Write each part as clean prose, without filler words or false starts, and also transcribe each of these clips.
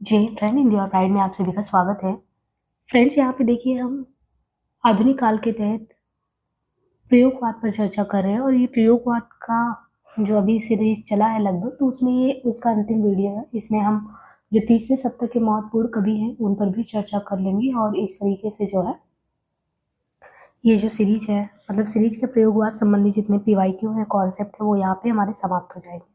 जय friend India और pride में आप सभी का स्वागत है। फ्रेंड्स, यहाँ पे देखिए हम आधुनिक काल के तहत प्रयोगवाद पर चर्चा कर रहे हैं और ये प्रयोगवाद का जो अभी सीरीज चला है लगभग, तो उसमें ये उसका अंतिम वीडियो है। इसमें हम जो तीसरे सप्ताह के महत्वपूर्ण कवि हैं उन पर भी चर्चा कर लेंगे और इस तरीके से जो है ये जो सीरीज है, मतलब सीरीज के प्रयोगवाद संबंधी जितने पीवाईक्यू है, कॉन्सेप्ट है, वो यहाँ पे हमारे समाप्त हो जाएंगे।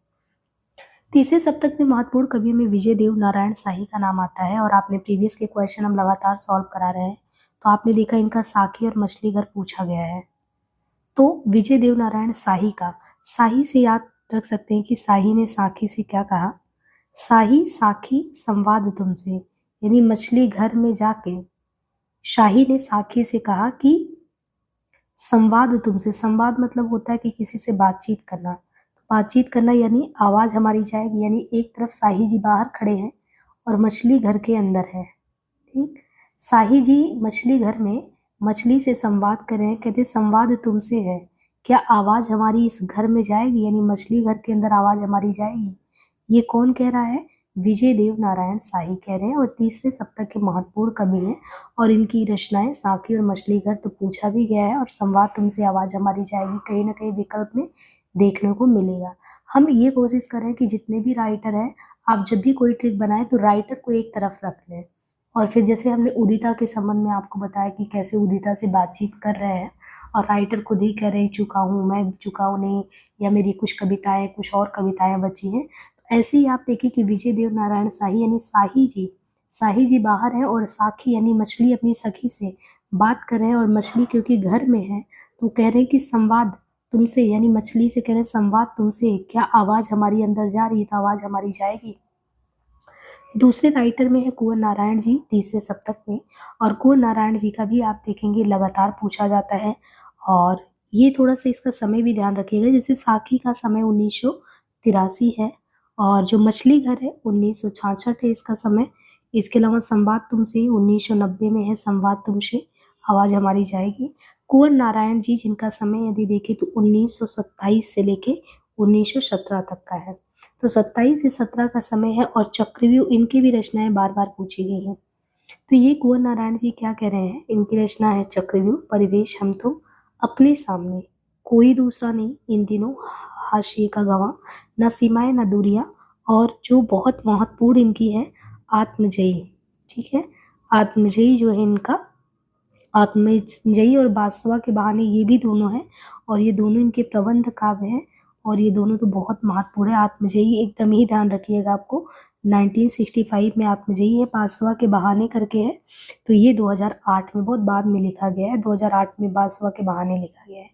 तीसरे सप्तक में महत्वपूर्ण कवियों में विजय देव नारायण शाही का नाम आता है और आपने प्रीवियस के क्वेश्चन हम लगातार सॉल्व करा रहे हैं, तो आपने देखा इनका साखी और मछली घर पूछा गया है। तो विजय देव नारायण शाही का शाही से याद रख सकते हैं कि शाही ने साखी से क्या कहा, शाही साखी संवाद तुमसे, यानी मछली घर में जाके शाही ने साखी से कहा कि संवाद तुमसे। संवाद मतलब होता है कि किसी से बातचीत करना, तो बातचीत करना यानी आवाज हमारी जाएगी, यानी एक तरफ शाही जी बाहर खड़े हैं और मछली घर के अंदर है। ठीक, शाही जी मछली घर में मछली से संवाद कर रहे हैं, कहते संवाद तुमसे है, क्या आवाज हमारी इस घर में जाएगी, यानी मछली घर के अंदर आवाज हमारी जाएगी। ये कौन कह रहा है? विजय देव नारायण शाही कह रहे हैं और तीसरे सप्तक के महत्वपूर्ण कवि हैं और इनकी रचनाएं साखी और मछली घर तो पूछा भी गया है और संवाद तुमसे आवाज हमारी जाएगी कहीं ना कहीं विकल्प में देखने को मिलेगा। हम ये कोशिश करें कि जितने भी राइटर हैं, आप जब भी कोई ट्रिक बनाए तो राइटर को एक तरफ रख लें और फिर जैसे हमने उदिता के संबंध में आपको बताया कि कैसे उदिता से बातचीत कर रहे हैं और राइटर खुद ही कह रहे हैं चुका हूँ, मैं चुका हूँ नहीं, या मेरी कुछ कविताएं, कुछ और कविताएं बची हैं। ऐसे ही आप देखिए कि विजय देव नारायण शाही यानी शाही जी बाहर है और साखी यानी मछली अपनी सखी से बात कर रहे हैं और मछली क्योंकि घर में है तो कह रहे हैं कि संवाद तुमसे, यानी मछली से कह रहे हैं संवाद तुमसे, क्या आवाज हमारी अंदर जा रही है तो आवाज हमारी जाएगी। दूसरे राइटर में है कुंवर नारायण जी तीसरे सप्तक में, और कुंवर नारायण जी का भी आप देखेंगे लगातार पूछा जाता है और ये थोड़ा सा इसका समय भी ध्यान रखिएगा। जैसे साखी का समय 1983 है और जो मछली घर है 1966 है इसका समय। इसके अलावा संवाद तुमसे 1990 में है, संवाद तुमसे आवाज हमारी जाएगी। कुंवर नारायण जी जिनका समय यदि देखें तो 1927 से लेके 1917 तक का है, तो 27 से 17 का समय है और चक्रव्यूह इनकी भी रचनाएं बार बार पूछी गई हैं। तो ये कुंवर नारायण जी क्या कह रहे हैं, इनकी रचना है चक्रव्यूह, परिवेश हम तुम, अपने सामने कोई दूसरा नहीं, इन दिनों हाशिए का गवाह, न सीमाएं न दूरियां, और जो बहुत महत्वपूर्ण इनकी है आत्मजयी। ठीक है, आत्मजयी जो है इनका, आत्मजयी और बासवा के बहाने, ये भी दोनों हैं और ये दोनों इनके प्रबंध काव्य हैं और ये दोनों तो बहुत महत्वपूर्ण है। आत्मजयी एकदम ही ध्यान रखिएगा, आपको 1965 में आत्मजयी है, बासवा के बहाने करके है, तो ये 2008 में बहुत बाद में लिखा गया है, 2008 में बासवा के बहाने लिखा गया है।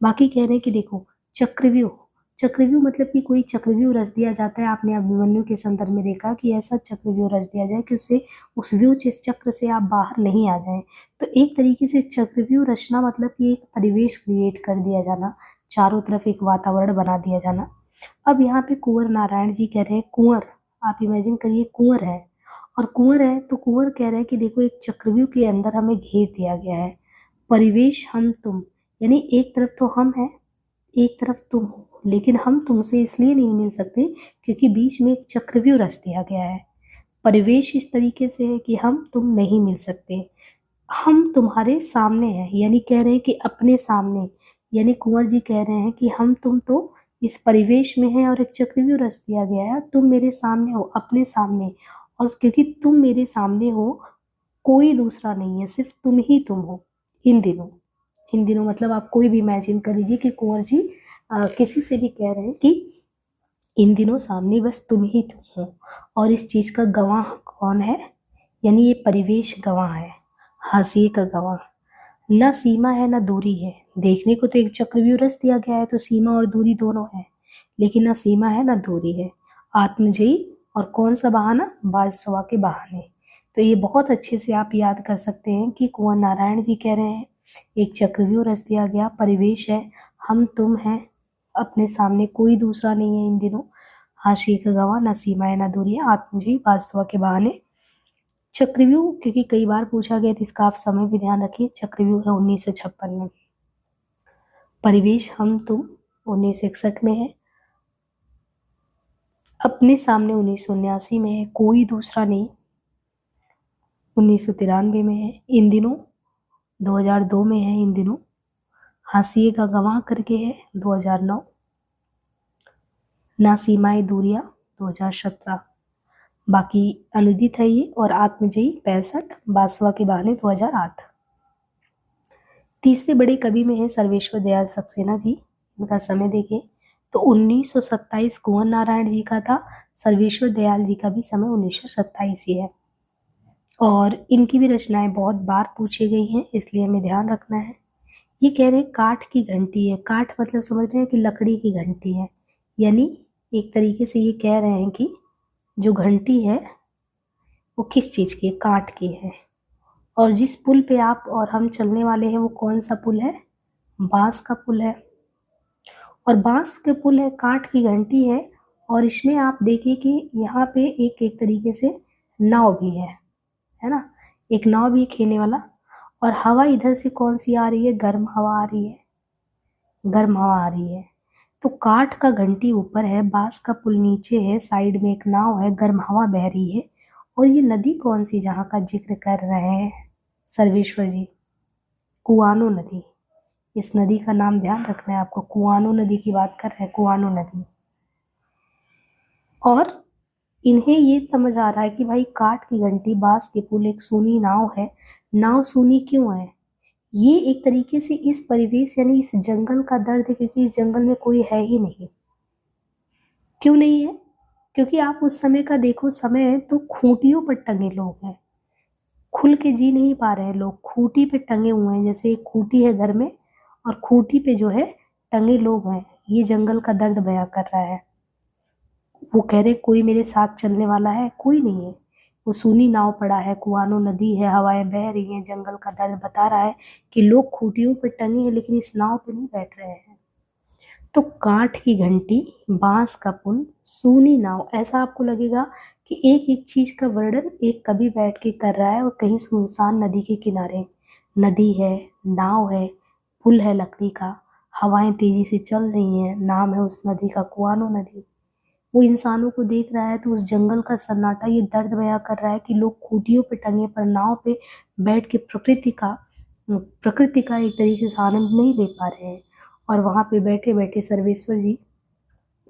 बाकी कह रहे हैं कि देखो चक्रव्यूह, चक्रव्यूह मतलब कि कोई चक्रव्यूह रच दिया जाता है। आपने अभिमन्यु के संदर्भ में देखा कि ऐसा चक्रव्यूह रच दिया जाए कि उससे उस व्यूह चक्र से आप बाहर नहीं आ जाएं। तो एक तरीके से चक्रव्यूह रचना मतलब कि एक परिवेश क्रिएट कर दिया जाना, चारों तरफ एक वातावरण बना दिया जाना। अब यहाँ पे कुंवर नारायण जी कह रहे हैं कुंवर, आप इमेजिन करिए कुंवर है और कुंवर है तो कुंवर कह रहे हैं कि देखो एक चक्रव्यूह के अंदर हमें घेर दिया गया है, परिवेश हम तुम, यानी एक तरफ तो हम हैं, एक तरफ तुम हो, लेकिन हम तुमसे इसलिए नहीं मिल सकते क्योंकि बीच में एक चक्रव्यूह रच दिया गया है। परिवेश इस तरीके से है कि हम तुम नहीं मिल सकते, हम तुम्हारे सामने हैं, यानी कह रहे हैं कि अपने सामने, यानी कुंवर जी कह रहे हैं कि हम तुम तो इस परिवेश में हैं और एक चक्रव्यूह रच दिया गया है, तुम मेरे सामने हो, अपने सामने, और क्योंकि तुम मेरे सामने हो कोई दूसरा नहीं है, सिर्फ तुम ही तुम हो इन दिनों। इन दिनों मतलब आप कोई भी इमेजिन कर लीजिए कि कुंवर जी किसी से भी कह रहे हैं कि इन दिनों सामने बस तुम ही तुम हो, और इस चीज का गवाह कौन है, यानी ये परिवेश गवाह है, हाशिए का गवाह। न सीमा है न दूरी है, देखने को तो एक चक्रव्यूह रच दिया गया है तो सीमा और दूरी दोनों है, लेकिन न सीमा है न दूरी है, आत्मजयी और कौन सा बहाना, बाजसवा के बहाने। तो ये बहुत अच्छे से आप याद कर सकते हैं कि कुंवर नारायण जी कह रहे हैं एक चक्रव्यूह रच दिया गया, परिवेश है, हम तुम हैं, अपने सामने कोई दूसरा नहीं है इन दिनों, हाशिए का गवाह, न सीमाएं न दूरियां, आत्मजयी बाजसवा के बहाने। चक्रव्यूह क्योंकि कई बार पूछा गया तो इसका आप समय भी ध्यान रखिए, चक्रव्यूह है 1956 में, परिवेश हम तुम 1961 में है, अपने सामने 1979 में है, कोई दूसरा नहीं 1993 में है इन दिनों, 2002 में है इन दिनों। हाशिए का गवाह करके है 2009। ना सीमाएं दूरियां 2017। बाकी अनुदित है ये, और आत्मजयी 65, बासवा के बहाने 2008। तीसरे बड़े कवि में है सर्वेश्वर दयाल सक्सेना जी। इनका समय देखें तो 1927 कुंवर नारायण जी का था। सर्वेश्वर दयाल जी का भी समय 1927 ही है। और इनकी भी रचनाएं बहुत बार पूछी गई हैं, इसलिए हमें ध्यान रखना है। ये कह रहे हैं काठ की घंटी है। काठ मतलब समझ रहे हैं कि लकड़ी की घंटी है, यानी एक तरीके से ये कह रहे हैं कि जो घंटी है वो किस चीज की है, काठ की है। और जिस पुल पे आप और हम चलने वाले हैं वो कौन सा पुल है, बांस का पुल है। और बांस के पुल है, काठ की घंटी है, और इसमें आप देखिए कि यहाँ पे एक एक तरीके से नाव भी है ना, एक नाव भी खेने वाला। और हवा इधर से कौन सी आ रही है, गर्म हवा आ रही है, गर्म हवा आ रही है। तो काठ का घंटी ऊपर है, बांस का पुल नीचे है, साइड में एक नाव है, गर्म हवा बह रही है। और ये नदी कौन सी जहाँ का जिक्र कर रहे हैं सर्वेश्वर जी, कुआनो नदी। इस नदी का नाम ध्यान रखना है आपको, कुआनो नदी की बात कर रहे हैं, कुआनो नदी। और इन्हें ये समझ आ रहा है कि भाई काठ की घंटी, बांस के पुल, एक सूनी नाव है। नाव सूनी क्यों है, ये एक तरीके से इस परिवेश यानी इस जंगल का दर्द है, क्योंकि इस जंगल में कोई है ही नहीं। क्यों नहीं है, क्योंकि आप उस समय का देखो, समय है तो खूंटियों पर टंगे लोग हैं, खुल के जी नहीं पा रहे हैं लोग, खूंटी पे टंगे हुए हैं। जैसे एक खूंटी है घर में, और खूंटी पे जो है टंगे लोग हैं। ये जंगल का दर्द बयां कर रहा है। वो कह रहे कोई मेरे साथ चलने वाला है, कोई नहीं है। वो सूनी नाव पड़ा है, कुआनो नदी है, हवाएं बह रही हैं, जंगल का दर्द बता रहा है कि लोग खूंटियों पर टंगे हैं लेकिन इस नाव पे नहीं बैठ रहे हैं। तो काठ की घंटी, बांस का पुल, सूनी नाव, ऐसा आपको लगेगा कि एक एक चीज का वर्णन एक कवि बैठ के कर रहा है। और कहीं सुनसान नदी के किनारे नदी है, नाव है, पुल है लकड़ी का, हवाएं तेजी से चल रही हैं, नाम है उस नदी का कुआनो नदी। वो इंसानों को देख रहा है तो उस जंगल का सन्नाटा ये दर्द बयां कर रहा है कि लोग खूंटियों पे टंगे पर नाव पे बैठ के प्रकृति का एक तरीके से आनंद नहीं ले पा रहे हैं। और वहां पे बैठे बैठे सर्वेश्वर जी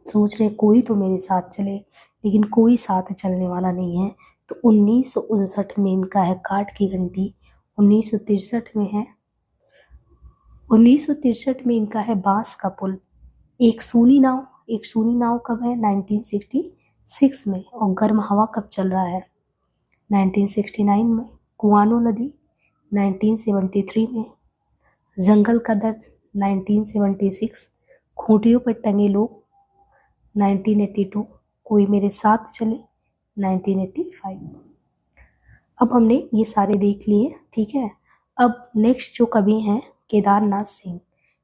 सोच रहे कोई तो मेरे साथ चले, लेकिन कोई साथ चलने वाला नहीं है। तो 1959 में इनका है काठ की घंटी, 1963 में है, 1963 में इनका है बांस का पुल, एक सूनी नाव। एक सूनी नाव कब है, 1966 में। और गर्म हवा कब चल रहा है, 1969 में। कुआनो नदी 1973 में। जंगल का दर्द 1976। खूंटियों पर टंगे लोग 1982। कोई मेरे साथ चले 1985। अब हमने ये सारे देख लिए, ठीक है। अब नेक्स्ट जो कवि हैं केदारनाथ सिंह।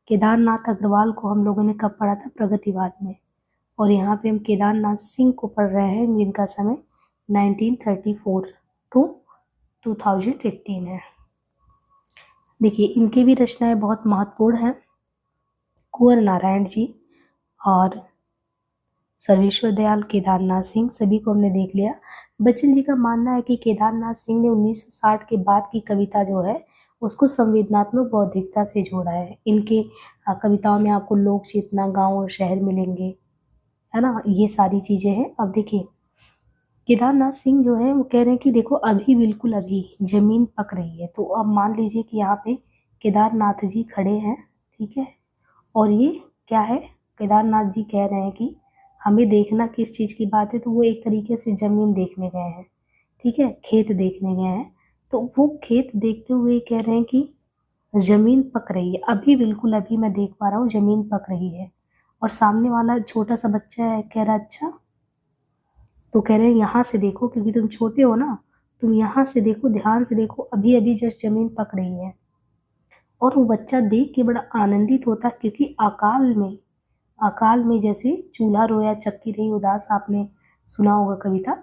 केदारनाथ अग्रवाल को हम लोगों ने कब पढ़ा था, प्रगतिवाद में। और यहाँ पे हम केदारनाथ सिंह को पढ़ रहे हैं जिनका समय 1934 टू 2018 है। देखिए इनकी भी रचनाएं बहुत महत्वपूर्ण हैं। कुंवर नारायण जी और सर्वेश्वर दयाल, केदारनाथ सिंह, सभी को हमने देख लिया। बच्चन जी का मानना है कि केदारनाथ सिंह ने 1960 के बाद की कविता जो है उसको संवेदनात्मक बौद्धिकता से जोड़ा है। इनके कविताओं में आपको लोक चेतना, गांव और शहर मिलेंगे, है ना, ये सारी चीजें हैं। अब देखिए केदारनाथ सिंह जो है वो कह रहे हैं कि देखो अभी बिल्कुल अभी जमीन पक रही है। तो अब मान लीजिए कि यहाँ पे केदारनाथ जी खड़े हैं, ठीक है। और ये क्या है, केदारनाथ जी कह रहे हैं कि हमें देखना किस चीज़ की बात है, तो वो एक तरीके से जमीन देखने गए हैं, ठीक है, खेत देखने गए हैं। तो वो खेत देखते हुए कह रहे हैं कि जमीन पक रही है, अभी बिल्कुल अभी मैं देख पा रहा हूँ जमीन पक रही है। और सामने वाला छोटा सा बच्चा है, कह रहा अच्छा, तो कह रहे हैं यहाँ से देखो क्योंकि तुम छोटे हो ना, तुम यहाँ से देखो, ध्यान से देखो, अभी अभी जस्ट जमीन पक रही है। और वो बच्चा देख के बड़ा आनंदित होता क्योंकि अकाल में जैसे चूल्हा रोया चक्की रही उदास, आपने सुना होगा कविता,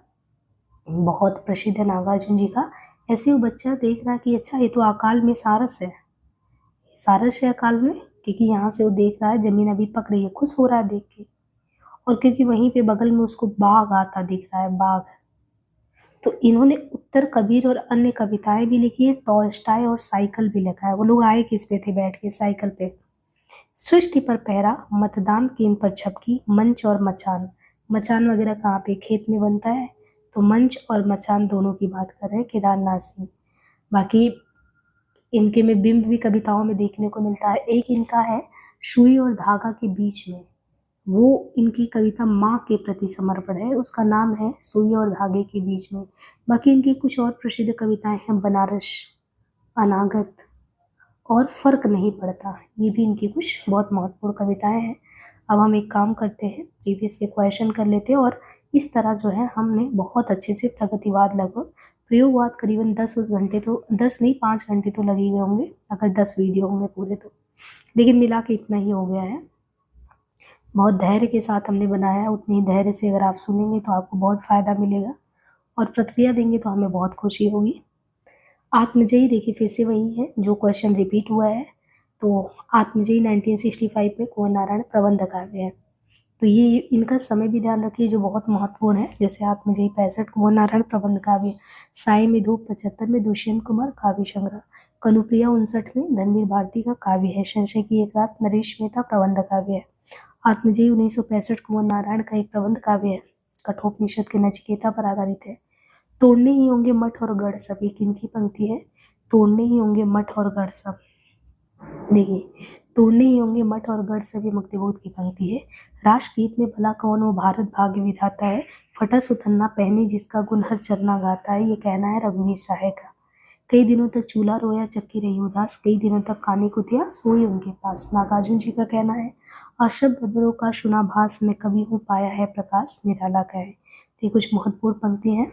बहुत प्रसिद्ध है नागार्जुन जी का। ऐसे वो बच्चा देख रहा कि अच्छा ये तो अकाल में सारस है, सारस है अकाल में, क्योंकि यहाँ से वो देख रहा है जमीन अभी पक रही है, खुश हो रहा है देख के। और क्योंकि वहीं पे बगल में उसको बाघ आता दिख रहा है, बाघ। तो इन्होंने उत्तर कबीर और अन्य कविताएं भी लिखी है, टॉल्स्टॉय और साइकिल भी लिखा है। वो लोग आए किस पे थे, बैठ के साइकिल पे। सृष्टि पर पहरा, मतदान केंद्र पर झपकी, मंच और मचान। मचान वगैरह कहाँ पे, खेत में बनता है, तो मंच और मचान दोनों की बात कर रहे हैं केदारनाथ सिंह। बाकी इनके में बिंब भी कविताओं में देखने को मिलता है। एक इनका है सुई और धागा के बीच में, वो इनकी कविता माँ के प्रति समर्पण है, उसका नाम है सुई और धागे के बीच में। बाकी इनकी कुछ और प्रसिद्ध कविताएं हैं, बनारस, अनागत और फर्क नहीं पड़ता। ये भी इनकी कुछ बहुत महत्वपूर्ण कविताएं हैं। अब हम एक काम करते हैं, प्रीवियस के क्वेश्चन कर लेते हैं, और इस तरह जो है हमने बहुत अच्छे से प्रगतिवाद लगभग प्रयोगवाद करीबन 10 घंटे तो 10 नहीं 5 घंटे तो लगे गए होंगे अगर 10 वीडियो होंगे पूरे तो, लेकिन मिला के इतना ही हो गया है। बहुत धैर्य के साथ हमने बनाया है, उतनी धैर्य से अगर आप सुनेंगे तो आपको बहुत फ़ायदा मिलेगा और प्रतिक्रिया देंगे तो हमें बहुत खुशी होगी। आत्मजयी देखिए फिर से वही है जो क्वेश्चन रिपीट हुआ है। तो आत्मजयी 1965 में कुंवर नारायण प्रबंध काव्य है। तो ये इनका समय भी ध्यान रखिए जो बहुत महत्वपूर्ण है। जैसे आत्मजयी 65 कुंवर नारायण प्रबंध काव्य, साई में धूप 75 में दुष्यंत कुमार काव्य संग्रह, कनुप्रिया 59 में धनवीर भारती का काव्य है, संशय की एक रात नरेश मेहता प्रबंध काव्य है। आत्मजयी 1965 कुंवर नारायण का एक प्रबंध काव्य है, कठोपनिषद के नचिकेता पर आधारित है। तोड़ने ही होंगे मठ और गढ़ सब, ये किनकी पंक्ति है, तोड़ने ही होंगे मठ और गढ़ सब। देखिए तोड़ने ही होंगे मठ और गढ़ सब, ये मुक्तिबोध की पंक्ति है। राष्ट्रगीत में भला कौन वो भारत भाग्य विधाता है, फटा सुथन्ना पहने जिसका गुण हर चरना गाता है, ये कहना है रघुवीर साहे का। कई दिनों तक चूल्हा रोया चक्की रही उदास, कई दिनों तक कानी कुतिया सोई उनके पास, नागार्जुन जी का कहना है। अशब्द अधरों का सुना भास में कभी हूँ पाया है प्रकाश निराला का है। ये कुछ महत्वपूर्ण पंक्ति हैं।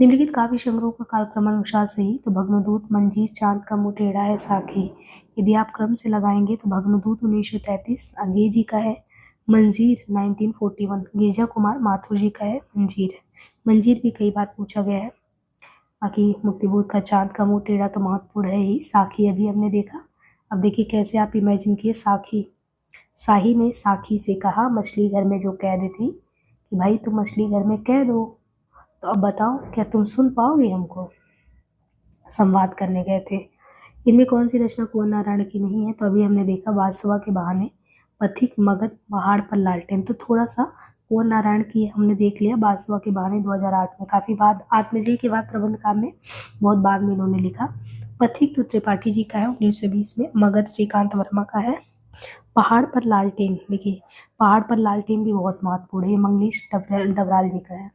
निम्नलिखित काव्य संग्रहों का कालक्रमानुसार सही, तो भग्नदूत, मंजीर, चांद का मुंह टेढ़ा है, साखी। यदि आप क्रम से लगाएंगे तो भग्नदूत 1933 अंग्रेजी जी का है, मंजीर 1941 गिरजा कुमार माथुर जी का है। मंजीर मंजीर भी कई बार पूछा गया है। बाकी मुक्तिबोध का चांद का मुंह टेढ़ा तो महत्वपूर्ण है ही। साखी अभी हमने देखा। अब देखिए कैसे आप इमेजिन किए साखी। साही ने साखी से कहा मछली घर में जो कैद थी कि भाई तुम मछली घर में कैद हो, तो अब बताओ क्या तुम सुन पाओगे हमको। संवाद करने गए थे। इनमें कौन सी रचना कुंवर नारायण की नहीं है, तो अभी हमने देखा बादशाह के बहाने, पथिक, मगध, पहाड़ पर लालटेन। तो थोड़ा सा कुंवर नारायण की हमने देख लिया, बादशाह के बहाने 2008 में, काफी बाद आत्मजयी के बाद प्रबंध काम में बहुत बाद में इन्होंने लिखा। पथिक तो त्रिपाठी जी का है 1920 में, मगध श्रीकांत वर्मा का है। पहाड़ पर लालटेन, देखिए पहाड़ पर लालटेन भी बहुत महत्वपूर्ण है, मंगलेश डबराल जी का है।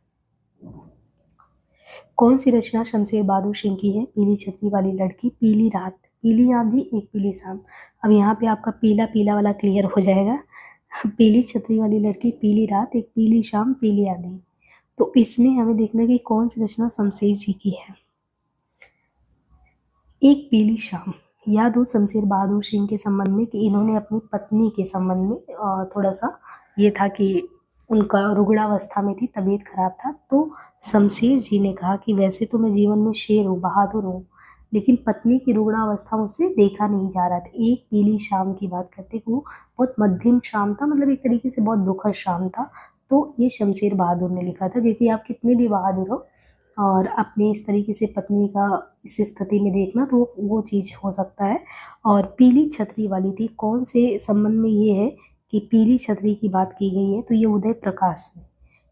कौन सी रचना शमशेर बहादुर सिंह की है, पीली छतरी वाली लड़की, पीली रात, पीली आंधी, एक पीली शाम। अब यहाँ पे आपका पीला पीला वाला क्लियर हो जाएगा। पीली छतरी वाली लड़की, पीली रात, एक पीली शाम, पीली आंधी। तो इसमें हमें देखना है कि कौन सी रचना शमशेर जी की है। एक पीली शाम, याद हो शमशेर बहादुर सिंह के संबंध में कि इन्होंने अपनी पत्नी के संबंध में थोड़ा सा ये था कि उनका रुग्णावस्था में थी, तबीयत खराब था, तो शमशेर जी ने कहा कि वैसे तो मैं जीवन में शेर हूँ, बहादुर हूँ, लेकिन पत्नी की रुग्णावस्था मुझसे देखा नहीं जा रहा था। एक पीली शाम की बात करते कि वो बहुत मध्यम शाम था, मतलब एक तरीके से बहुत दुखद शाम था। तो ये शमशेर बहादुर ने लिखा था, क्योंकि आप कितने भी बहादुर हो और अपने इस तरीके से पत्नी का इस स्थिति में देखना, तो वो चीज़ हो सकता है। और पीली छतरी वाली थी, कौन से संबंध में ये है कि पीली छतरी की बात की गई है, तो ये उदय प्रकाश ने,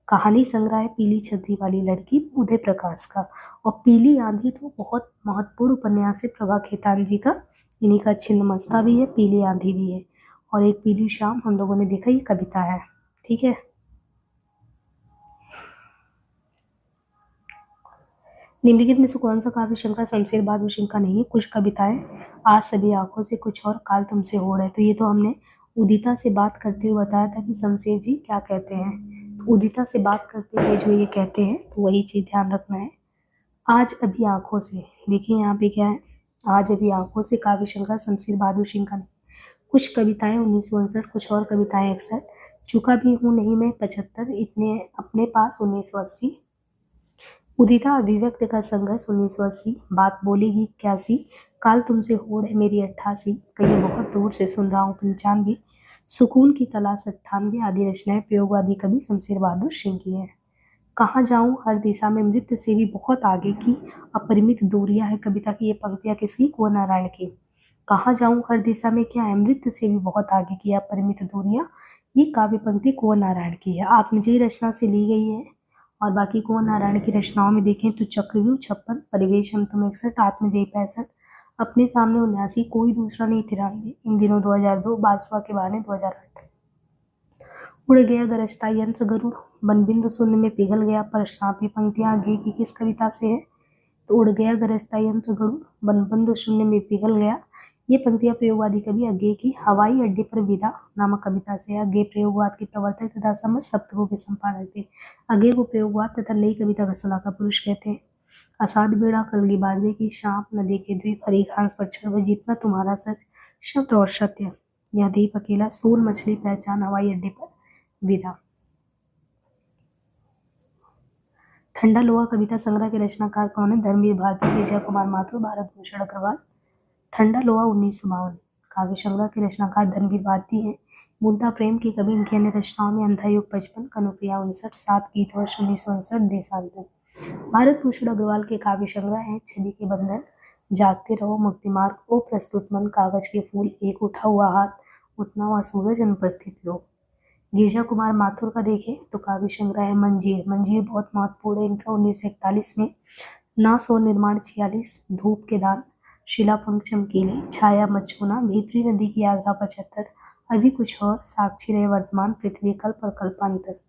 कहानी संग्रह है पीली छतरी वाली लड़की उदय प्रकाश का। और पीली आंधी तो बहुत महत्वपूर्ण उपन्यास है प्रभा खेतान जी का, इन्हीं का छिन्नमस्ता भी है, पीली आंधी भी है। और एक पीली शाम हम लोगों ने देखा, ये कविता है। ठीक है, निम्नलिखित में से कौन सा काव्य संग्रह शमशेर बहादुर सिंह का नहीं है। कुछ कविताएं, आज सभी आंखों से, कुछ और, काल तुमसे हो रहे। तो ये तो हमने उदिता से बात करते हुए बताया था कि शमशेर जी क्या कहते हैं। तो उदिता से बात करते हुए जो ये कहते हैं, तो वही चीज ध्यान रखना है। आज अभी आंखों से, देखिए यहाँ पे क्या है, आज अभी आंखों से काव्य संग्रह शमशेर बहादुर सिंह का नहीं। कुछ कविताएं 1959, कुछ और कविताएं 61, चुका भी हूँ नहीं मैं 75, इतने अपने पास 1980, उदिता अभिव्यक्त का संघर्ष 1980, बात बोलेगी क्यासी, काल तुमसे होड़ है मेरी 88, कहीं बहुत दूर से सुन रहा हूँ 95, सुकून की तलाश 98 आदि रचनाएं प्रयोगवादी कवि शमशेर बहादुर सिंह की है। कहाँ जाऊं हर दिशा में मृत्यु से भी बहुत आगे की अपरिमित दूरियां है कविता की ये पंक्तियां किसकी, कुंवर नारायण की। कहाँ जाऊं हर दिशा में क्या है, मृत्यु से भी बहुत आगे की अपरिमित दूरियां, ये काव्य पंक्ति कुंवर नारायण की है, आत्मजयी रचना से ली गई है। और बाकी कुंवर नारायण की रचनाओं में देखें तो चक्रव्यूह 56, परिवेश हम तुम 61, आत्मजयी 65, अपने सामने 79, कोई दूसरा नहीं 93, इन दिनों 2002, बाजवा के बहाने 2008, उड़ गया गरजता यंत्र गरुड़, बनबिंदु शून्य में पिघल गया परश्राप। ये पंक्तियां आगे की किस कविता से है, तो उड़ गया गरजता यंत्र गरुड़, बनबिंदु शून्य में पिघल गया। ये पंक्तियां प्रयोगवादी कवि अज्ञे की हवाई अड्डे पर विदा नामक कविता से है। अज्ञे प्रयोगवाद के प्रवर्तक तथा समस्त सप्तकों के संपादक थे। अज्ञे को प्रयोगवाद तथा नई कविता का सलाहकार पुरुष कहते हैं। असाध बेड़ा कलगी बाजरे की शाम, नदी के द्वीप, हरी घास पर छड़, जीतना तुम्हारा सच, शब्द और सत्य, यह दीप अकेला, सोन मछली पहचान, हवाई अड्डे पर विदा। ठंडा लोहा कविता संग्रह के रचनाकार कौन है, धर्मवीर भारती, विजय कुमार माथुर, भारत भूषण अग्रवाल। ठंडा लोहा 1952, काव्य संग्रह के रचनाकार धर्मवीर भारती हैं। मूलतः प्रेम की कवि, इनकी अन्य रचनाओं में अंधा युग 55, कनुप्रिया 59, 7 गीत वर्ष 1959, देशांतर। भारत भूषण अग्रवाल के काव्य संग्रह हैं छवि के बंधन, जागते रहो, मुक्ति मार्ग, ओ प्रस्तुत मन, कागज के फूल, एक उठा हुआ हाथ, उतना हुआ सूरज, अनुपस्थित लोग। गिरिजा कुमार माथुर का देखें तो काव्य संग्रह है मंजीर, मंजीर बहुत महत्वपूर्ण है इनका, 1941 में। नास और निर्माण 46, धूप के दान, शिलापंख चमकीले, छाया मत छूना, भीतरी नदी की यात्रा 75, अभी कुछ और, साक्षी रहे वर्तमान, पृथ्वी कल्प और कल्पांतर।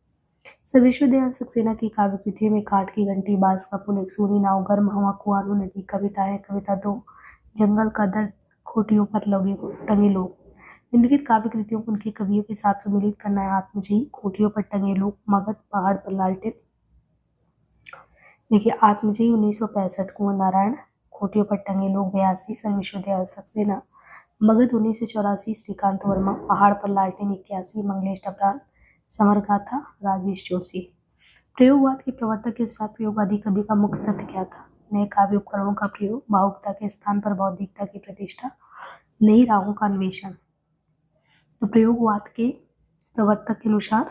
सर विश्वदयाल सक्सेना की काव्य कृतियों में काठ की घंटी, बांस का पुल, एक सूरी नाव, गर्म हवा, कुआनो नदी। कविता है कविता 2, जंगल का दर्द, खोटियों पर लगे टंगे लोग। निम्नलिखित काव्य कृतियों को उनके कवियों के साथ सम्मिलित करना है, आत्मजयी, खोटियों पर टंगे लोग, मगध, पहाड़ पर लालटेन। देखिए आत्मजयी 1965, कुंवर नारायण, खोटियों पर टंगे लोग 82, सर विश्वदयाल सक्सेना। मगध 1984, श्रीकांत वर्मा, पहाड़ पर लालटेन 81, मंगलेश डबराल, समर गाथा, राजेश जोशी। प्रयोगवाद के प्रवर्तक के अनुसार प्रयोगवादी कवि का मुख्य तथ्य क्या था, नए काव्य उपकरणों का प्रयोग, भावुकता के स्थान पर बौद्धिकता की प्रतिष्ठा, नई राहों का अन्वेषण। तो प्रयोगवाद के प्रवर्तक के अनुसार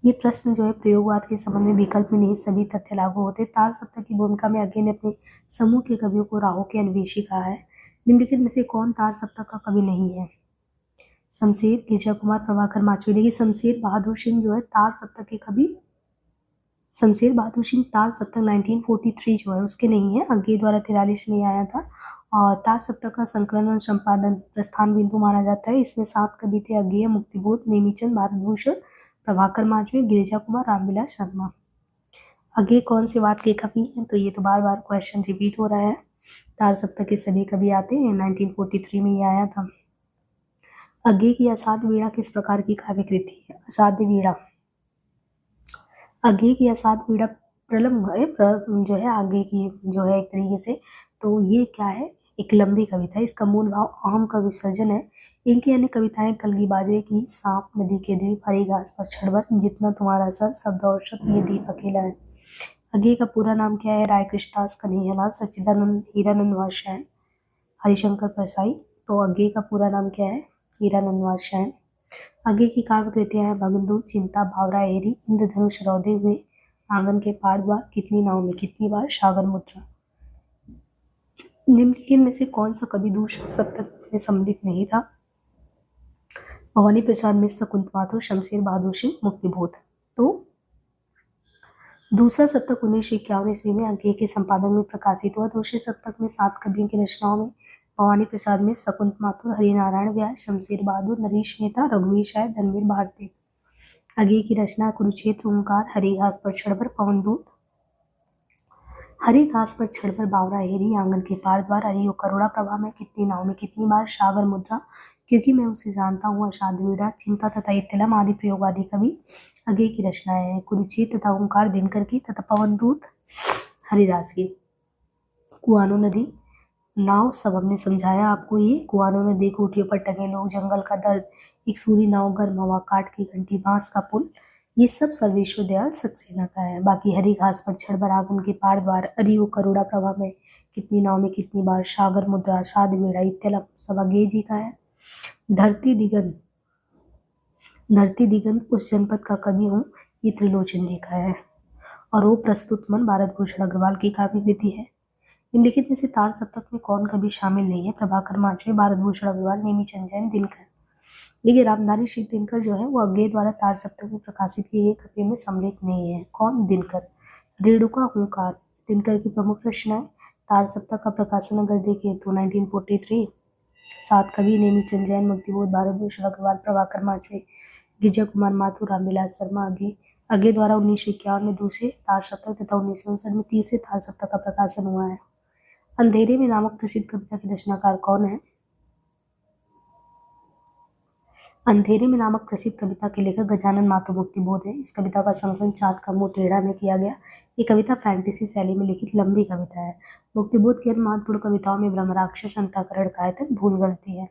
ये प्रश्न जो है प्रयोगवाद के संबंध में विकल्प में नहीं सभी तथ्य लागू होते। तार सप्तक की भूमिका में अज्ञे ने अपने समूह के कवियों को राहों के अन्वेषी कहा है। निम्नलिखित में से कौन तार सप्तक का कवि नहीं है, शमशेर, गिरिजा कुमार, प्रभाकर माचवी। देखिए शमशेर बहादुर सिंह जो है तार सप्तक के कवि, शमशेर बहादुर सिंह तार सप्तक 1943 जो है उसके नहीं है, अज्ञे द्वारा 43 में आया था। और तार सप्तक का संकलन और संपादन प्रस्थान बिंदु माना जाता है। इसमें 7 कवि थे, अज्ञेय, मुक्तिबोध, नेमीचंद, भारत भूषण, प्रभाकर माचवी, गिरिजा कुमार, रामविलास शर्मा। अज्ञेय कौन से वाद के कवि हैं, तो ये तो बार बार क्वेश्चन रिपीट हो रहा है। तार सप्तक के सभी कवि आते हैं, 1943 में ये आया था। अज्ञेय की असाध्य वीणा किस प्रकार की काव्य कृति है, असाध्य वीणा। अज्ञेय की असाध्य वीणा प्रलंब है, जो है आगे की जो है एक तरीके से, तो ये क्या है, एक लंबी कविता है। इसका मूल भाव अहम का विसर्जन है। इनकी अन्य कविताएं कलगी बाजरे की, सांप, नदी के द्वीप, हरी घास पर छड़बर, जितना तुम्हारा सर, शब्द और शब्द, ये दीप अकेला है। अज्ञेय का पूरा नाम क्या है, राय कृष्णदास कन्हैयालाल, सच्चिदानंद हीरानंद वात्स्यायन, हरिशंकर परसाई। तो अज्ञेय का पूरा नाम क्या है, हीरानंद वात्स्यायन। अज्ञेय की काव्य कृतियां हैं भगंदू, चिंता, भावरा एरी, इंद्रधनुष, रौदे हुए, आंगन के पार द्वार, कितनी नाव में कितनी बार, सागर मुद्रा। निम्नलिखित में से कौन सा कवि दूसरा सप्तक में सम्मिलित नहीं था, भवानी प्रसाद मिश्र, कुंत माथुर, शमशेर बहादुर सिंह, मुक्तिबोध। तो दूसरा सप्तक 1951 ईस्वी में अज्ञेय के संपादन में प्रकाशित हुआ। दूसरे सप्तक में 7 कवियों की रचनाओं में भवानी प्रसाद मिश्र, शकुंत माथुर, हरिनारायण व्यास, शमशेर बहादुर, नरेश मेहता, रघुवीर शाह, धर्मवीर भारती। अज्ञेय की रचना कुरुक्षेत्र, ओंकार, हरी घास पर छड़बर, पवनदूत, हरी घास पर छड़बर, बावरा हेरी, आंगन के पार द्वार, अरियो करुणा प्रभा में, कितनी नाव में कितनी बार, सागर मुद्रा, क्योंकि मैं उसे जानता हूँ, असाध्य वीणा, चिंता तथा इत्तलम आदि प्रयोगवादी कवि अज्ञेय की रचनाएं हैं। कुरुक्षेत्र तथा ओंकार दिनकर की तथा पवनदूत हरिदास की। कुआनो नदी, नाव सब हमने समझाया आपको। ये कुआनो नदी, कोठियों पर टंगे लोग, जंगल का दर्द, एक सूरी नाव, गर्म हवा, काठ की घंटी, बांस का पुल, ये सब सर विश्वदयाल सक्सेना का है। बाकी हरी घास पर छड़बर, आंगन के पार द्वार, अरियो करुणा प्रभा में, कितनी नाव में कितनी बार, सागर मुद्रा, साध वीणा, इत्तलम सब अज्ञेय जी का है। धरती दिगंत, धरती दिगंत उस जनपद का कवि हूँ, ये त्रिलोचन जी का है। और वो प्रस्तुत मन भारत भूषण अग्रवाल की काव्य कृति है। निम्नलिखित में से तार सप्तक में कौन कवि शामिल नहीं है? प्रभाकर माचवे, भारत भूषण अग्रवाल, नेमीचंद जैन, दिनकर। देखिए रामधारी सिंह दिनकर जो है वो अज्ञे द्वारा तार सप्तक में प्रकाशित किए गए काव्य में सम्मिलित नहीं है। कौन? दिनकर। रेणुका हुंकार दिनकर की प्रमुख रचना है। तार सप्तक का प्रकाशन अगर देखें तो 1943। 7 कवि नेमीचंद जैन, मुक्तिबोध, भारत भूषण अग्रवाल, प्रभाकर माचवे, गिरजा कुमार माथुर, रामविलास शर्मा अज्ञे द्वारा 1951 में दूसरे तार सप्तक तथा 1959 में तीसरे तार सप्तक का प्रकाशन हुआ है। अंधेरे में नामक प्रसिद्ध कविता के रचनाकार कौन है? अंधेरे में नामक प्रसिद्ध कविता के लेखक गजानन मातो मुक्तिबोध है। इस कविता का संकलन चाँद का मुंह टेढ़ा में किया गया। ये कविता फैंटेसी शैली में लिखित लंबी कविता है। मुक्तिबोध की अन्य महत्वपूर्ण कविताओं में ब्रह्मराक्षस, अंतःकरण, कायतन, भूल गलती है।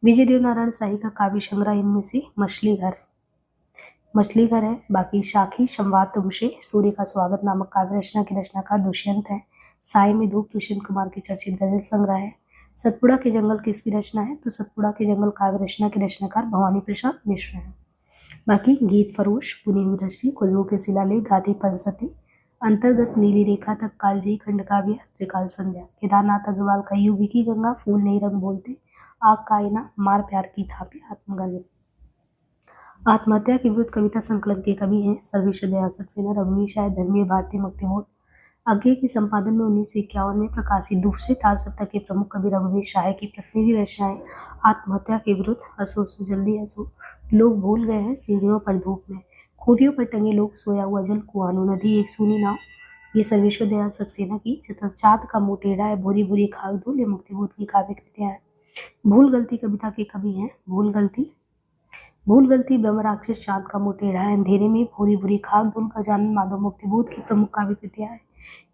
विजय देवनारायण शाही का काव्य संग्रह इनमें से मछली घर है। बाकी शाखी, संवाद तुमसे, सूर्य का स्वागत नामक काव्य रचना के रचनाकार दुष्यंत है। साय में धूप दुष्यंत कुमार की चर्चित गजल संग्रह है। सतपुड़ा के जंगल किसकी रचना है? तो सतपुड़ा के जंगल काव्य रचना के रचनाकार भवानी प्रसाद मिश्र हैं। बाकी गीत फरोश, पुनी हुई रश्मि, खुशबू के शिलालेख, गाधी पंसती, अंतर्गत नीली रेखा तक, कालजयी खंड काव्य, त्रिकाल संध्या। केदारनाथ अग्रवाल का युग की गंगा, फूल नहीं रंग बोलते, आग का आईना, मार प्यार की थापे, आत्मगंध। आत्महत्या के विरुद्ध कविता संकलन के कवि हैं सर्वेश्वर दयाल सक्सेना, रघुवीर शाह, धर्मवीर भारती, मुक्तिबोध। आगे के संपादन में 1951 में प्रकाशित दूसरे तार सप्तक के प्रमुख कवि रघुवीर शाह की प्रतिनिधि रचनाएं आत्महत्या के विरुद्ध, हंसो सो जल्दी हंसो, लोग भूल गए हैं सीढ़ियों पर धूप में, खूंटियों पर टंगे लोग, सोया हुआ जल, कुआनो नदी, एक सूनी नाव, ये सर्वेश्वर दयाल सक्सेना की। चाँद का मुंह टेढ़ा है, भूरी भूरी खाक धूल, ये मुक्तिबोध की काव्य कृतियां हैं। भूल गलती कविता के कवि हैं भूल गलती ब्रह्मराक्षस, चाँद का मुंह टेढ़ा है, अंधेरे में, भूरी भूरी खाक धूल, गजानन माधव, मुक्तिबोध की प्रमुख काव्य कृतियां हैं।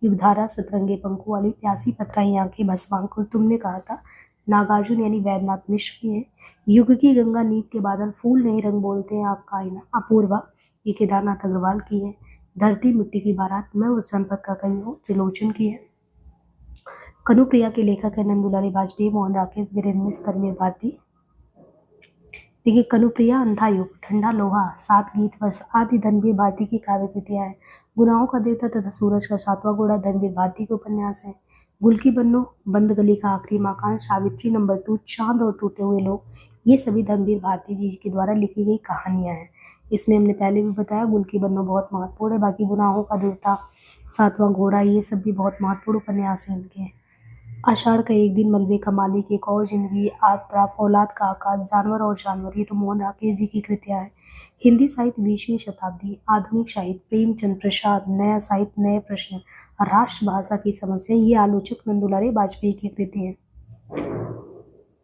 युगधारा, सतरंगे पंखों वाली, प्यासी पथराई आंखें, भस्मांकुर, तुमने कहा था, नागार्जुन यानी वैद्यनाथ मिश्र की है। युग की गंगा, नींद के बादल, फूल नहीं रंग बोलते हैं, आग का आईना, अपूर्वा, ये केदारनाथ अग्रवाल की है। धरती मिट्टी की बारात, मैं उस जनपद का कवि हूँ, त्रिलोचन की है। कनुप्रिया के लेखक है नंदुलारी वाजपेयी, मोहन राकेश, वीरेंद्र मिश्र, धर्मवीर भारती। देखिए कनुप्रिया, अंधा युग, ठंडा लोहा, 7 गीत वर्ष आदि धर्मवीर भारती की काव्य कृतियां हैं। गुनाहों का देवता तथा सूरज का 7वां घोड़ा धर्मवीर भारती के उपन्यास है। गुल की बन्नो, बंद गली का आखिरी मकान, सावित्री नंबर 2, चांद और टूटे हुए लोग, ये सभी धर्मवीर भारती जी के द्वारा लिखी गई कहानियां हैं। इसमें हमने पहले भी बताया गुल की बन्नो बहुत महत्वपूर्ण है। बाकी गुनाहों का देवता, 7वां घोड़ा, ये सब भी बहुत महत्वपूर्ण उपन्यास है इनके। आषाढ़ का एक दिन, मलबे का मालिक, एक और जिंदगी, आत्रा, फौलाद का आकाश, जानवर और जानवर, ये तो मोहन राकेश जी की कृतियां हैं। हिंदी साहित्य 20वीं शताब्दी, आधुनिक साहित्य, प्रेमचंद प्रसाद, नया साहित्य, नए प्रश्न, राष्ट्रभाषा की समस्या, ये आलोचक नंदुलारी वाजपेयी की कृति है।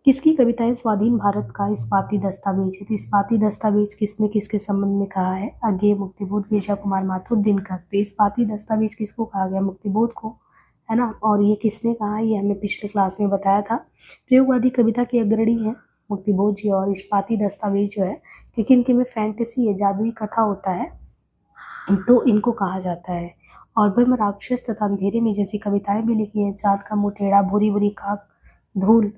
किसकी कविताएं स्वाधीन भारत का इस्पाती दस्तावेज है? तो इस्पाती दस्तावेज किसने किसके संबंध में कहा है? अज्ञे, मुक्तिबोध, गिरजा कुमार माथुर, दिनकर। तो इस्पाती दस्तावेज किसको कहा गया? मुक्तिबोध को, है ना। और ये किसने कहा? ये हमने पिछले क्लास में बताया था। प्रयोगवादी कविता के अग्रणी है मुक्तिबोध जी। और इस्पाती दस्तावेज जो है, क्योंकि इनके में फैंटेसी है, जादुई कथा होता है, तो इनको कहा जाता है। और ब्रह्म राक्षस तथा अंधेरे में जैसी कविताएं भी लिखी हैं। चाँद का मुंह टेढ़ा, भूरी भूरी खाक धूल,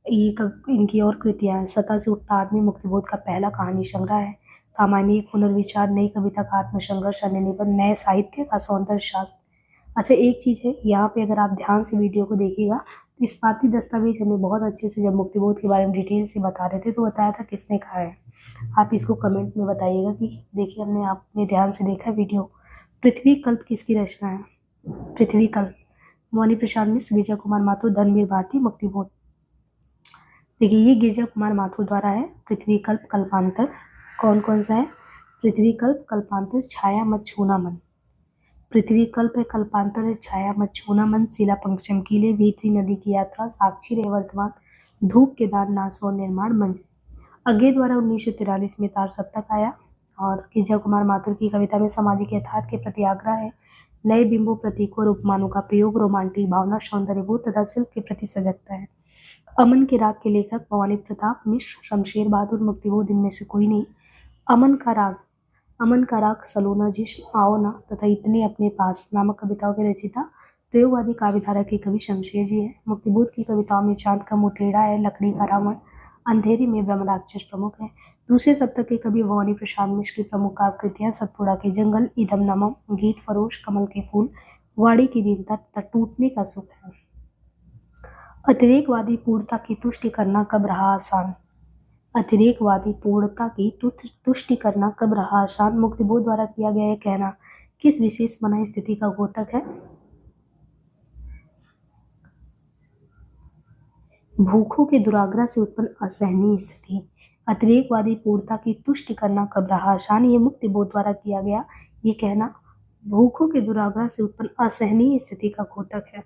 ये इनकी और कृतियां हैं। सतह से उठता आदमी मुक्तिबोध का पहला कहानी संग्रह है। कामायनी एक पुनर्विचार, नई कविता का आत्मसंघर्ष, अन्य निबंध, नए साहित्य का सौंदर्य शास्त्र। अच्छा एक चीज़ है यहाँ पे, अगर आप ध्यान से वीडियो को देखिएगा तो इस्पाती दस्तावेज हमें बहुत अच्छे से, जब मुक्तिबोध के बारे में डिटेल से बता रहे थे तो बताया था किसने कहा है। आप इसको कमेंट में बताइएगा कि देखिए हमने, आपने ध्यान से देखा वीडियो। पृथ्वी कल्प किसकी रचना है? पृथ्वी कल्प भवानी प्रसाद मिश्र, गिरजा कुमार माथुर, धर्मवीर भारती, मुक्तिबोध। देखिए ये गिरजा कुमार माथुर द्वारा है। पृथ्वी कल्प, कल्पांतर कौन कौन सा है? पृथ्वी कल्प, कल्पांतर, छाया मत छूना मन। पृथ्वी कल्प है, कल्पांतर है, छाया मत छूना मन, शिला पंख चमकीले, वीत्री नदी की यात्रा, साक्षी रहे वर्तमान, धूप केदारनाथ और निर्माण मंच। अज्ञे द्वारा 1943 में तार सप्तक आया। और गिरजा कुमार माथुर की कविता में सामाजिक यथार्थ के प्रति आग्रह है। नए बिंबों, प्रतीकों और उपमानों का प्रयोग, रोमांटिक भावना, सौंदर्यबोध तथा शिल्प के प्रति सजगता है। अमन के राग के लेखक भवानी प्रताप मिश्र, शमशेर बहादुर, मुक्तिबोध, इनमें से कोई नहीं। अमन का राग, सलोना जिस्म, आओ ना तथा इतने अपने पास नामक कविताओं के रचयिता प्रयोगवादी काव्यधारा के कवि शमशेर जी हैं। मुक्तिबोध की कविताओं में चाँद का मुंह टेढ़ा है, लकड़ी का रावण, अंधेरी में ब्रह्म राक्षस प्रमुख है। दूसरे सप्तक के कवि भवानी प्रशांत मिश्र की प्रमुख काव्य कृतियां सतपुड़ा के जंगल, इदम नमम, गीत फरोश, कमल के फूल, वाड़ी की दीनता तथा टूटने का सुख है। अतिरेकवादी पूर्णता की तुष्टि करना कब रहा आसान। अतिरेकवादी पूर्णता की तुष्टि करना कब रहा आसान। मुक्तिबोध द्वारा किया गया यह कहना किस विशेष मन स्थिति का द्योतक है। भूखों के दुराग्रह से उत्पन्न असहनीय स्थिति। अतिरेकवादी पूर्णता की तुष्टि करना कब रहा आसान, ये मुक्तिबोध द्वारा किया गया ये कहना भूखों के दुराग्रह से उत्पन्न असहनीय स्थिति का द्योतक है।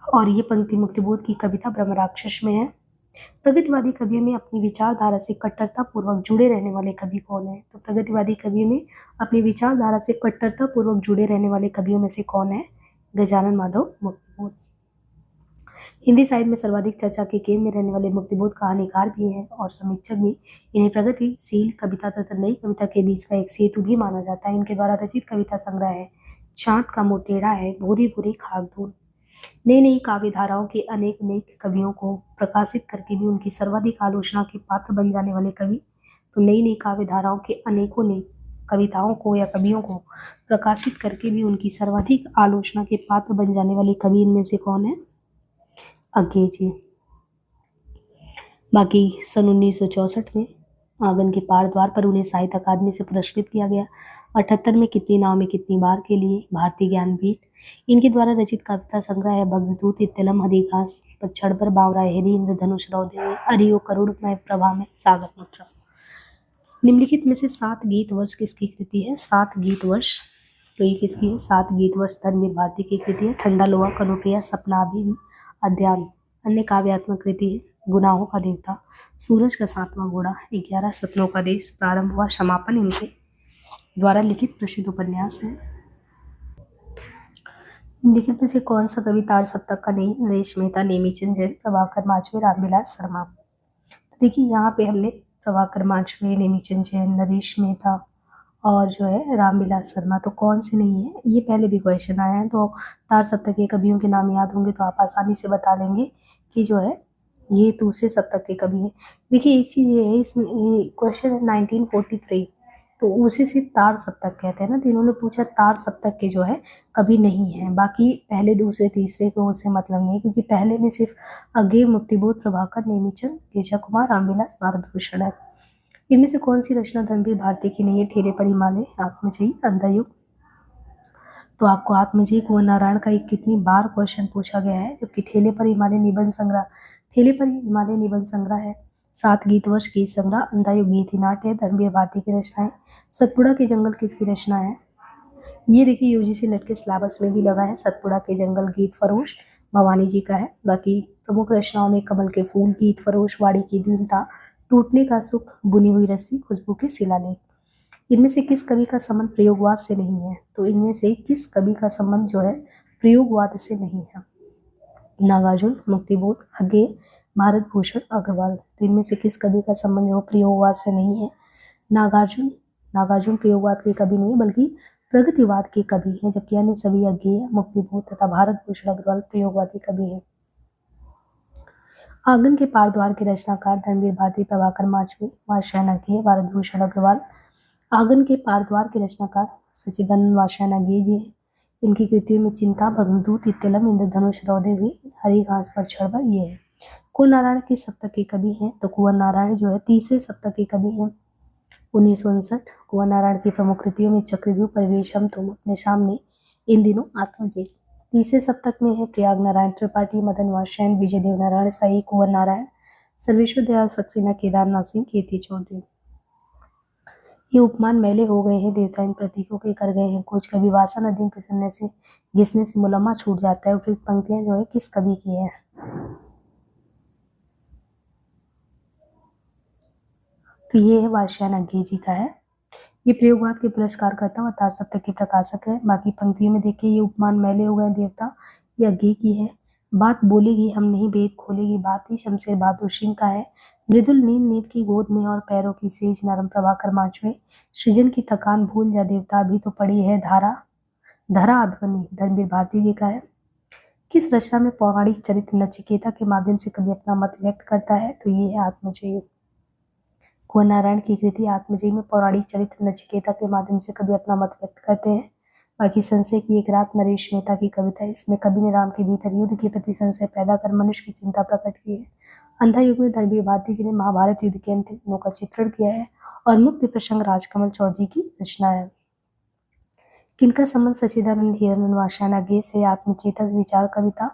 और ये पंक्ति मुक्तिबोध की कविता ब्रह्म राक्षस में है। प्रगतिवादी कवियों में अपनी विचारधारा से कट्टरता पूर्वक जुड़े रहने वाले कवि कौन है। तो प्रगतिवादी कवियों में अपनी विचारधारा से कट्टरता पूर्वक जुड़े रहने वाले कवियों में से कौन है। गजानन माधव मुक्तिबोध। हिंदी साहित्य में सर्वाधिक चर्चा के केंद्र में रहने वाले मुक्तिबोध कहानीकार भी हैं और समीक्षक भी। इन्हें प्रगतिशील कविता तथा नई कविता के बीच का एक सेतु भी माना जाता है। इनके द्वारा रचित कविता संग्रह है चाँद का मोटेड़ा है, भूरी भूरी खाक धूल। नई नई काव्य धाराओं के अनेक अनेक कवियों को प्रकाशित करके भी उनकी सर्वाधिक आलोचना के पात्र बन जाने वाले कवि। तो नई नई काव्य धाराओं के अनेकों ने कविताओं को या कवियों को प्रकाशित करके भी उनकी सर्वाधिक आलोचना के पात्र बन जाने वाले कवि इनमें से कौन है। अज्ञे जी। बाकी सन 1964 में आंगन के पार द्वार पर उन्हें साहित्य अकादमी से पुरस्कृत किया गया। 78 में कितनी नाव में कितनी बार के लिए भारतीय ज्ञानपीठ। इनके द्वारा रचित कविता संग्रह है भग्नदूत, इत्तलम, हरिघास, पच्छड़बर, बावरा हेरी, इंद्रधनुष, रौदे, अरियो, करुण में, प्रभा में, सागर मुद्रा। निम्नलिखित में से 7 गीत वर्ष किसकी कृति है। 7 गीत वर्ष तो ये किसकी है। 7 गीत वर्ष धर्मवीर भारती की कृति है। ठंडा लोहा, कनुप्रिया, सपना, अभी, अध्यात्म। अन्य काव्यात्मक कृति है गुनाहों का देवता, सूरज का 7वां घोड़ा, 11 सपनों का देश, प्रारंभ हुआ, समापन इनके द्वारा लिखित प्रसिद्ध उपन्यास है। निम्नलिखित में से कौन सा कवि तार सप्तक का नहीं। नरेश मेहता, नेमीचंद जैन, प्रभाकर माचवे, रामविलास शर्मा। तो देखिए यहाँ पे हमने प्रभाकर माचवे, नेमीचंद जैन, नरेश मेहता और जो है रामविलास शर्मा, तो कौन से नहीं है। ये पहले भी क्वेश्चन आया है, तो तार सप्तक के कवियों के नाम याद होंगे तो आप आसानी से बता लेंगे कि जो है ये दूसरे सप्तक के कवि हैं। देखिए एक चीज़ ये है, इस क्वेश्चन है 1943, तो उसे सिर्फ तार सप्तक कहते हैं ना। तो इन्होंने पूछा तार सप्तक के जो है कवि नहीं है, बाकी पहले दूसरे तीसरे को उससे मतलब नहीं, क्योंकि पहले में सिर्फ अज्ञे, मुक्तिबोध, प्रभाकर, नेमीचंद, केशव कुमार, रामविलास, भारतभूषण है। इनमें से कौन सी रचना धर्मवीर भारती की नहीं है। ठेले पर हिमालय, आत्मजयी, अंधायुग। तो आपको आत्मजयी कुंवर नारायण का एक कितनी बार क्वेश्चन पूछा गया है, जबकि ठेले पर हिमालय निबंध संग्रह, ठेले पर हिमालय निबंध संग्रह है। 7 गीत वर्ष गीत संग्रह, अंधायुग गीत ही नाट्य है, धर्मवीर भारती की रचना है। सतपुड़ा के जंगल किसकी रचना है। ये देखिए यूजीसी नेट के सिलेबस में भी लगा है। सतपुड़ा के जंगल गीत फरोश भवानी जी का है। बाकी प्रमुख रचनाओं में कमल के फूल, गीत फरोश, वाड़ी की दीनता, टूटने का सुख, बुनी हुई रस्सी, खुशबू के शिलालेख। इनमें से किस कवि का संबंध प्रयोगवाद से नहीं है। तो इनमें से किस कवि का संबंध जो है प्रयोगवाद से नहीं है। नागार्जुन, मुक्तिबोध, अज्ञे, भारतभूषण, अग्रवाल। तो इनमें से किस कवि का संबंध जो प्रयोगवाद से नहीं है। नागार्जुन प्रयोगवाद के कवि नहीं बल्कि प्रगतिवाद के कवि हैं, जबकि अन्य सभी अज्ञेय, मुक्तिबोध तथा भारतभूषण, अग्रवाल प्रयोगवादी कवि हैं। आंगन के पार द्वार के रचनाकार धर्मवीर भारती, प्रभाकर माचवे, वात्स्यायन अज्ञेय, भारतभूषण, अग्रवाल। आंगन के पार द्वार के रचनाकार सच्चिदानंद वात्स्यायन अज्ञेय जी हैं। इनकी कृतियों में चिंता, भग्नदूत, इत्तलम, इंद्रधनुष, रौदे हुए, हरिघास पर छड़बर ये है। कुंवर नारायण किस सप्तक के कवि हैं। तो कुंवर नारायण जो है तीसरे सप्तक के कवि हैं। 1959 कुंवर नारायण की प्रमुख कृतियों में चक्रव्यूह, परिवेशम, तुम अपने सामने, इन दिनों, आत्मजयी। तीसरे सप्तक में है प्रयाग नारायण त्रिपाठी, मदन वात्स्यायन, विजय देव नारायण साई, कुंवर नारायण, सर्वेश्वर दयाल सक्सेना, केदारनाथ सिंह, कीर्ति चौधरी। ये उपमान मैले हो गए हैं, देवता इन प्रतीकों के कर गए हैं कुछ, कभी वासा नदियों के घिसने से मुलम्मा छूट जाता है। उपयुक्त पंक्तियां जो है किस कवि की है। तो ये है वात्स्यायन अज्ञेय जी का है। ये प्रयोगवाद के पुरस्कारकर्ता और तार सप्तक के प्रकाशक है। बाकी पंक्तियों में देखिए ये उपमान मैले हो गए देवता, ये अज्ञेय की है। बात बोलेगी हम नहीं भेद खोलेगी बात ही शमशेर बहादुर सिंह का है। मृदुल नींद नींद की गोद में और पैरों की सेज नरम, प्रभाकर माचवे। सृजन की थकान भूल जा देवता, अभी तो पड़ी है धारा, धरा अध्वनि, धर्मवीर भारती जी का है। किस रचना में पौराणिक चरित्र नचिकेता के माध्यम से कवि अपना मत व्यक्त करता है? तो ये है आत्मजयी। कुंवर नारायण की कृति आत्मजयी में पौराणिक चरित्र नचिकेता के माध्यम से कवि अपना मत व्यक्त करते हैं। बाकी संशय की एक रात नरेश मेहता की कविता है। इसमें कवि ने राम के भीतर युद्ध के प्रति संशय पैदा कर मनुष्य की चिंता प्रकट की है। अंधा युग में धनबीर भारती जी ने महाभारत युद्ध के अंतिम दिनों का चित्रण किया है। और मुक्ति प्रसंग राजकमल चौधरी की रचना है। किनका संबंध सच्चिदानंद हिरण्यवासन आगे से आत्मचेतन विचार कविता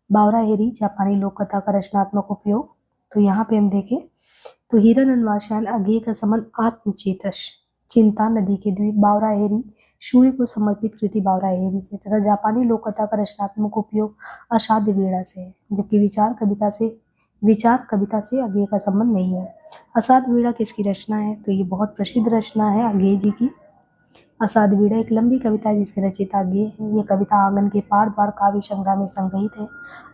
बावरा हेरी जापानी लोक कथा का रचनात्मक उपयोग। तो यहाँ पे हम देखें तो हिरण्यवासन आगे का संबंध आत्मचेतस चिंता नदी के द्वीप बावरा हेरी सूर्य को समर्पित कृति बावरा हेरी से तथा जापानी लोक कथा का रचनात्मक उपयोग असाध्य वीणा से है। जबकि विचार कविता से आगे का संबंध नहीं है। असाध्य वीणा किसकी रचना है? तो ये बहुत प्रसिद्ध रचना है आगे जी की। असाध्य वीणा एक लंबी कविता है जिसके रचयिता आगे है। ये कविता आंगन के पार द्वार काव्य संग्रह में संग्रहित है।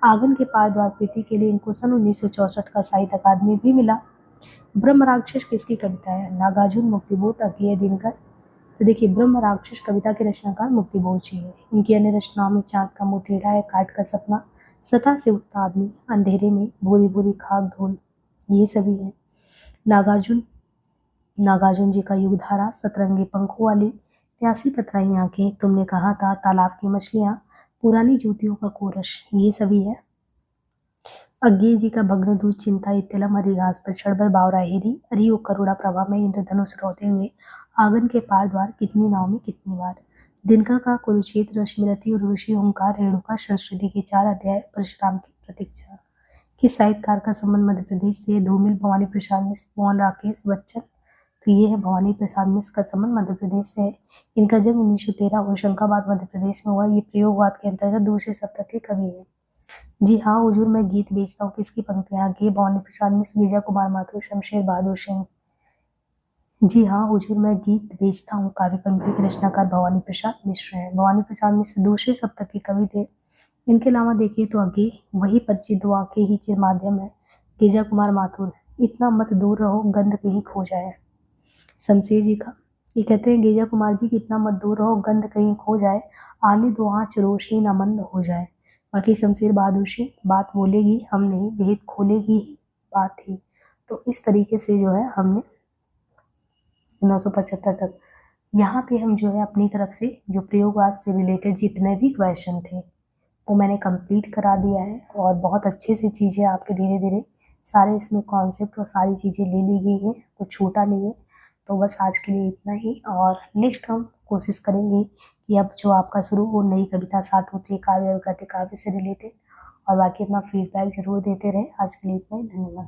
आंगन के पार द्वार कृति के लिए इनको सन 1964 का साहित्य अकादमी भी मिला। ब्रह्म राक्षस किसकी कविता है? नागार्जुन मुक्तिबोध अज्ञेय दिनकर। तो देखिए ब्रह्म राक्षस कविता के रचनाकार मुक्तिबोध जी है। इनकी अन्य रचनाओं में चांद का मुंह टेढ़ा है, काट का सपना, सतह से उठता आदमी, अंधेरे में, भूरी भूरी खाक धूल, ये सभी है। नागार्जुन जी का युगधारा, सतरंगी पंखों वाली, प्यासी पतराई आंखें, तुमने कहा था, तालाब की मछलियां, पुरानी जूतियों का कोरस, ये सभी है। अज्ञेय जी का भग्नदूत, चिंता इत्तलम, हरी घास पर चढ़कर बावरा हेरी, अरियो करुणा प्रभा में इंद्रधनुष रोते हुए, आंगन के पार द्वार, कितनी नाव में कितनी बार। दिनकर का कुरुक्षेत्र, रश्मिरथी, उर्वशी, ओंकार, रेणुका, संस्कृति के 4 अध्याय, परशुराम की प्रतीक्षा। किस साहित्यकार का संबंध मध्य प्रदेश से? धूमिल, भवानी प्रसाद मिश्र, मोहन राकेश बच्चन। तो ये है भवानी प्रसाद मिश्र का संबंध मध्य प्रदेश से है। इनका जन्म 1913 होशंगाबाद मध्य प्रदेश में हुआ। ये प्रयोगवाद के अंतर्गत दूसरे शतक के कवि है। जी हाँ हुजूर मैं गीत बेचता हूँ किसकी पंक्तियां? गे भवानी प्रसाद मिश्र, गिरिजा कुमार माथुर, शमशेर बहादुर सिंह। जी हाँ हुजूर मैं गीत बेचता हूँ काव्य पंक्ति के रचनाकार भवानी प्रसाद मिश्र हैं। भवानी प्रसाद मिश्र दूसरे शतक के कवि थे। इनके अलावा देखिए तो आगे वही परिचित दुआ के ही चिर माध्यम है। गिरिजा कुमार माथुर, इतना मत दूर रहो गंध कहीं खो जाए। शमशेर जी का ये कहते हैं गिरिजा कुमार जी की इतना मत दूर रहो गंध कहीं खो जाए, आने दो आँच रोशनी न मंद हो जाए। बाकी शमशेर बहादुर सिंह, बात बोलेगी हम नहीं, भेद खोलेगी ही बात ही। तो इस तरीके से जो है हमने 975 तक यहाँ पे हम जो है अपनी तरफ से जो प्रयोगवाद से रिलेटेड जितने भी क्वेश्चन थे वो मैंने कंप्लीट करा दिया है। और बहुत अच्छे से चीज़ें आपके धीरे धीरे सारे इसमें कॉन्सेप्ट और सारी चीज़ें ले ली गई हैं, तो छूटा नहीं है। तो बस आज के लिए इतना ही। और नेक्स्ट हम कोशिश करेंगे कि अब जो आपका शुरू हो नई कविता साठोत्री काव्य और गद्य काव्य से रिलेटेड। और बाकी अपना फीडबैक जरूर देते रहे। आज के लिए इतना ही, धन्यवाद।